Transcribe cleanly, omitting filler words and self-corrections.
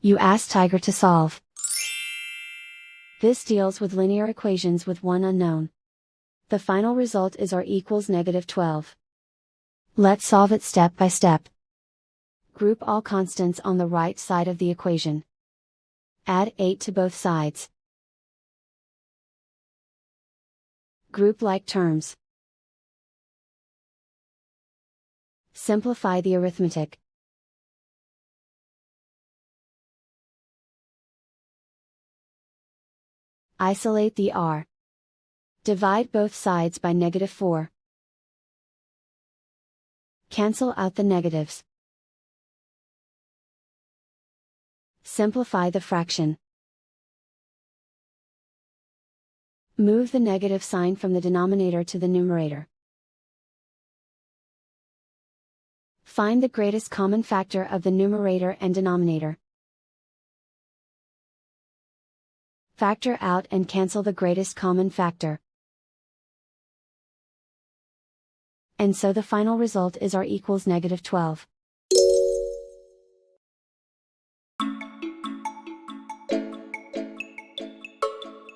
You ask Tiger to solve. This deals with linear equations with one unknown. The final result is r equals -12. Let's solve it step by step. Group all constants on the right side of the equation. Add 8 to both sides. Group like terms. Simplify the arithmetic. Isolate the r. Divide both sides by -4. Cancel out the negatives. Simplify the fraction. Move the negative sign from the denominator to the numerator. Find the greatest common factor of the numerator and denominator. Factor out and cancel the greatest common factor. And so the final result is r equals -12.